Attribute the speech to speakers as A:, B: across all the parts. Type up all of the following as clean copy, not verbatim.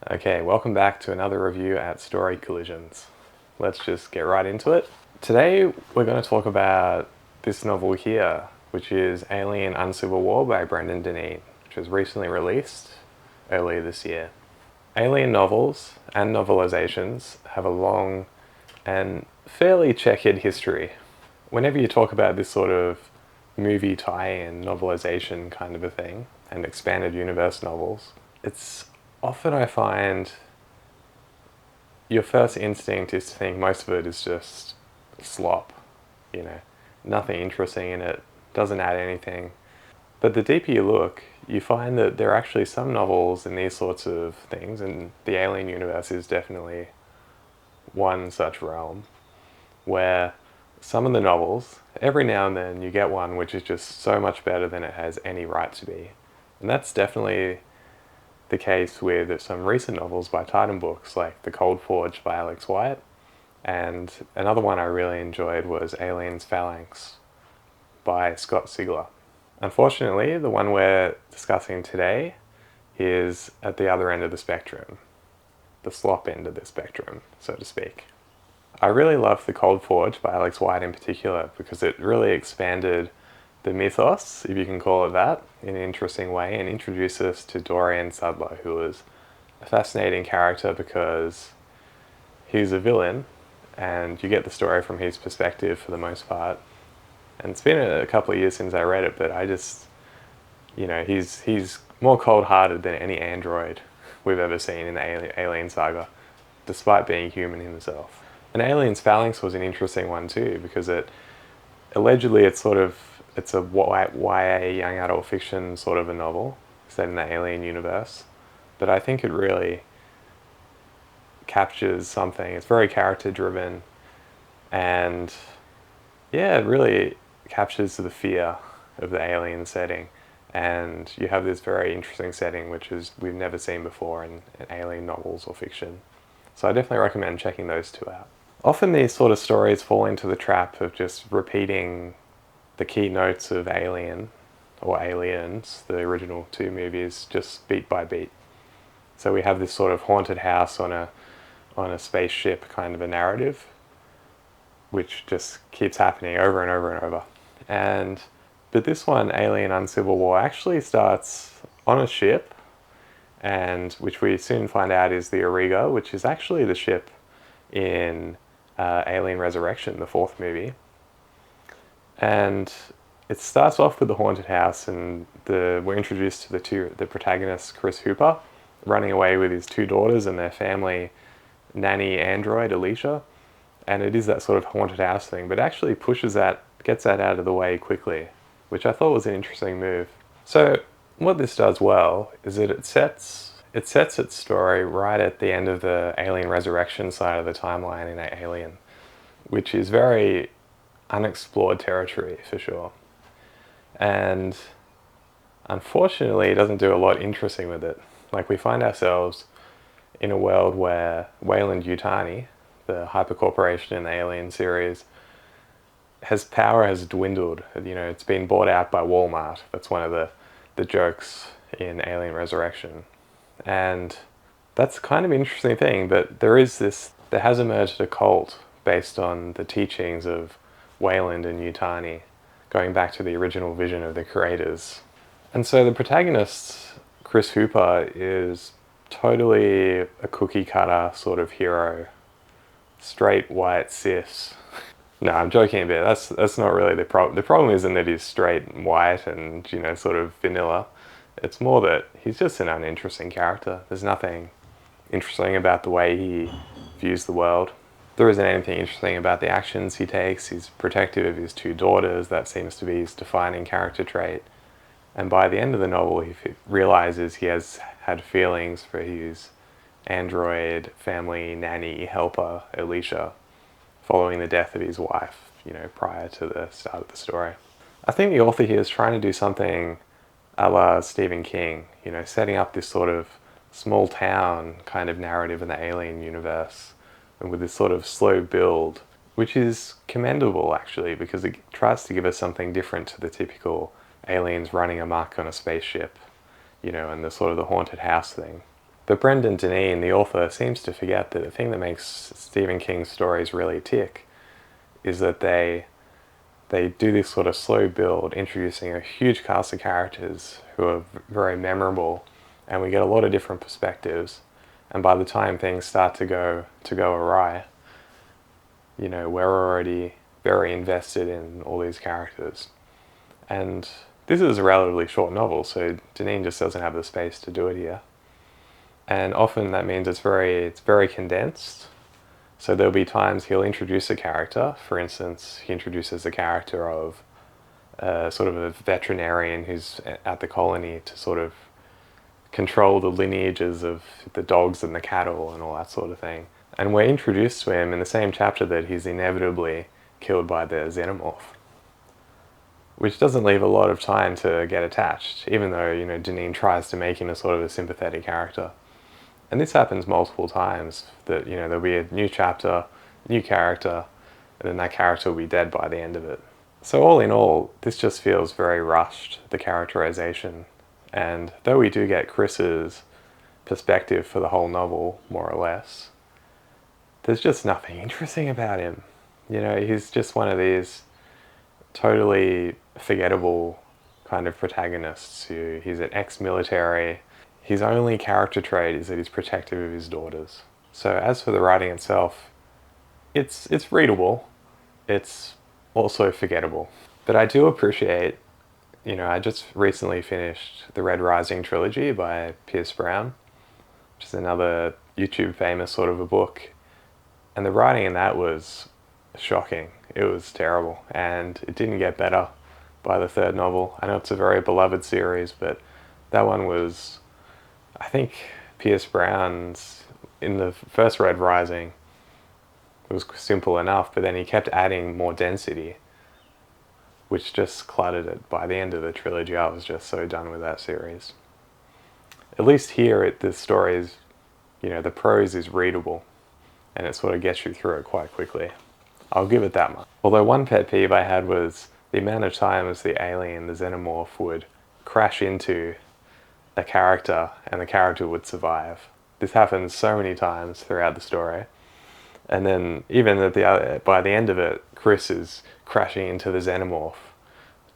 A: Okay, welcome back to another review at Story Collisions. Let's just get right into it. Today we're going to talk about this novel here, which is Alien Uncivil War by Brendan Deneen, which was recently released earlier this year. Alien novels and novelizations have a long and fairly checkered history. Whenever you talk about this sort of movie tie-in novelization kind of a thing, and expanded universe novels, it's often I find your first instinct is to think most of it is just slop, nothing interesting in it, doesn't add anything. But the deeper you look, you find that there are actually some novels in these sorts of things, and the Alien universe is definitely one such realm, where some of the novels, every now and then you get one which is just so much better than it has any right to be. And that's definitely the case with some recent novels by Titan Books, like The Cold Forge by Alex Wyatt, and another one I really enjoyed was Alien's Phalanx by Scott Sigler. Unfortunately, the one we're discussing today is at the other end of the spectrum, the slop end of the spectrum, so to speak. I really love The Cold Forge by Alex Wyatt in particular because it really expanded the mythos, if you can call it that, in an interesting way, and introduced us to Dorian Sadler, who was a fascinating character because he's a villain and you get the story from his perspective for the most part. And it's been a couple of years since I read it, but I just, he's more cold-hearted than any android we've ever seen in the Alien saga, despite being human himself. And Alien's Phalanx was an interesting one too, because allegedly it's a YA young adult fiction sort of a novel set in the Alien universe, but I think it really captures something. It's very character driven, and yeah, it really captures the fear of the alien setting, and you have this very interesting setting which is we've never seen before in alien novels or fiction. So I definitely recommend checking those two out. Often these sort of stories fall into the trap of just repeating the key notes of Alien or Aliens, the original two movies, just beat by beat. So we have this sort of haunted house on a spaceship kind of a narrative, which just keeps happening over and over and over. But this one, Alien Uncivil War, actually starts on a ship, and which we soon find out is the Auriga, which is actually the ship in Alien Resurrection, the fourth movie. And it starts off with the haunted house, and we're introduced to the protagonist, Chris Hooper, running away with his two daughters and their family nanny android, Alicia. And it is that sort of haunted house thing, but actually gets that out of the way quickly, which I thought was an interesting move. So what this does well is that it sets its story right at the end of the Alien Resurrection side of the timeline in Alien, which is very unexplored territory for sure. And unfortunately, it doesn't do a lot interesting with it. Like, we find ourselves in a world where Weyland Yutani, the hypercorporation in the Alien series, power has dwindled. It's been bought out by Walmart. That's one of the jokes in Alien Resurrection. And that's kind of an interesting thing, but there has emerged a cult based on the teachings of Weyland and Yutani, going back to the original vision of the creators. And so the protagonist, Chris Hooper, is totally a cookie cutter sort of hero. Straight, white, cis. No, I'm joking a bit. That's not really the problem. The problem isn't that he's straight and white and, sort of vanilla. It's more that he's just an uninteresting character. There's nothing interesting about the way he views the world. There isn't anything interesting about the actions he takes. He's protective of his two daughters. That seems to be his defining character trait. And by the end of the novel, he realizes he has had feelings for his android family nanny helper, Alicia, following the death of his wife, prior to the start of the story. I think the author here is trying to do something a la Stephen King, setting up this sort of small town kind of narrative in the Alien universe, and with this sort of slow build, which is commendable actually, because it tries to give us something different to the typical aliens running amok on a spaceship, and the sort of the haunted house thing. But Brendan Deneen, the author, seems to forget that the thing that makes Stephen King's stories really tick is that they do this sort of slow build, introducing a huge cast of characters who are very memorable, and we get a lot of different perspectives. And by the time things start to go awry, you know, we're already very invested in all these characters. And this is a relatively short novel, so Deneen just doesn't have the space to do it here. And often that means it's very condensed. So there'll be times he'll introduce a character. For instance, he introduces the character of sort of a veterinarian who's at the colony to sort of control the lineages of the dogs and the cattle and all that sort of thing. And we're introduced to him in the same chapter that he's inevitably killed by the xenomorph, which doesn't leave a lot of time to get attached, even though, you know, Deneen tries to make him a sort of a sympathetic character. And this happens multiple times, that, you know, there'll be a new chapter, new character, and then that character will be dead by the end of it. So all in all, this just feels very rushed, the characterization. And though we do get Chris's perspective for the whole novel, more or less, there's just nothing interesting about him. You know, he's just one of these totally forgettable kind of protagonists he's an ex-military. His only character trait is that he's protective of his daughters. So as for the writing itself, it's readable. It's also forgettable. But I do appreciate, you know, I just recently finished the Red Rising trilogy by Pierce Brown, which is another YouTube famous sort of a book. And the writing in that was shocking. It was terrible. And it didn't get better by the third novel. I know it's a very beloved series, but that one was, I think Pierce Brown's, in the first Red Rising, it was simple enough, but then he kept adding more density, which just cluttered it. By the end of the trilogy, I was just so done with that series. At least here, the story is, you know, the prose is readable, and it sort of gets you through it quite quickly. I'll give it that much. Although one pet peeve I had was the amount of times the alien, the xenomorph, would crash into a character and the character would survive. This happens so many times throughout the story. And then even by the end of it, Chris is crashing into the xenomorph,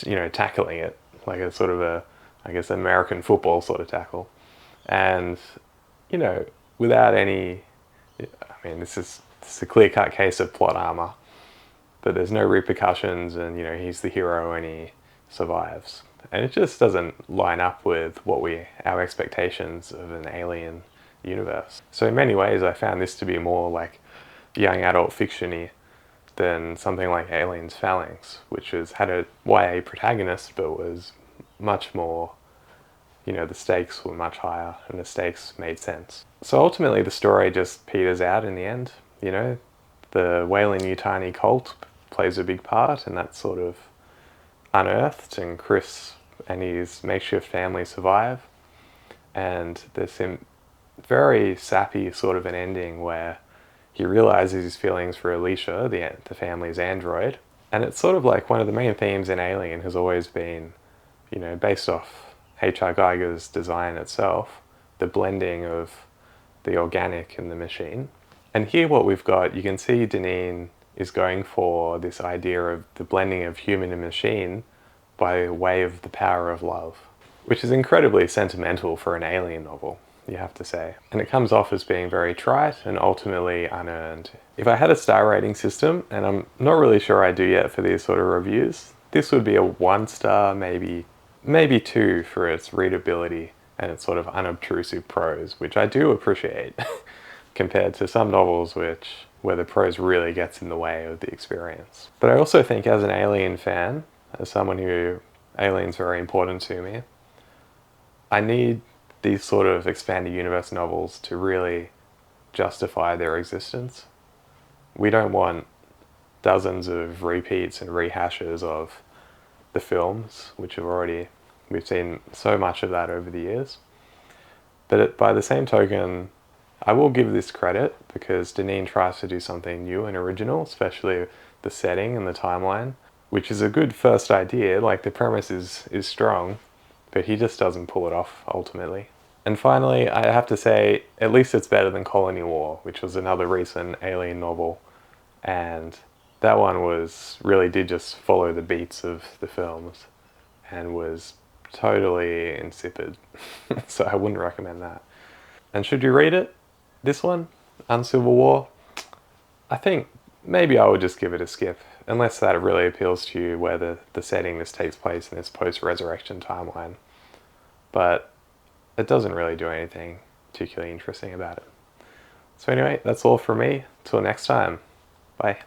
A: you know, tackling it like a sort of a, I guess, American football sort of tackle. And, you know, without any, I mean, this is a clear-cut case of plot armor, but there's no repercussions, and, you know, he's the hero and he survives. And it just doesn't line up with our expectations of an alien universe. So in many ways, I found this to be more like young adult fiction-y than something like Aliens Phalanx, which had a YA protagonist, but was much more, you know, the stakes were much higher and the stakes made sense. So ultimately the story just peters out in the end. You know, the Weyland-Yutani cult plays a big part, and that's sort of unearthed, and Chris and his makeshift family survive. And there's some very sappy sort of an ending where he realizes his feelings for Alicia, the family's android. And it's sort of like one of the main themes in Alien has always been, you know, based off H.R. Geiger's design itself, the blending of the organic and the machine. And here what we've got, you can see Deneen is going for this idea of the blending of human and machine by way of the power of love, which is incredibly sentimental for an alien novel, you have to say. And it comes off as being very trite and ultimately unearned. If I had a star rating system, and I'm not really sure I do yet for these sort of reviews, this would be a 1 star, maybe 2 for its readability and its sort of unobtrusive prose, which I do appreciate compared to some novels where the prose really gets in the way of the experience. But I also think as an Alien fan, as someone who Alien's very important to me, I need these sort of expanded universe novels to really justify their existence. We don't want dozens of repeats and rehashes of the films, which we've seen so much of that over the years. But by the same token, I will give this credit because Deneen tries to do something new and original, especially the setting and the timeline, which is a good first idea. Like, the premise is strong, but he just doesn't pull it off ultimately. And finally, I have to say, at least it's better than Colony War, which was another recent alien novel. And that one was really did just follow the beats of the films and was totally insipid. So I wouldn't recommend that. And should you read it? This one, Uncivil War? I think maybe I would just give it a skip, unless that really appeals to you, where the setting this takes place in this post-resurrection timeline. But it doesn't really do anything particularly interesting about it. So anyway, that's all from me. Till next time. Bye.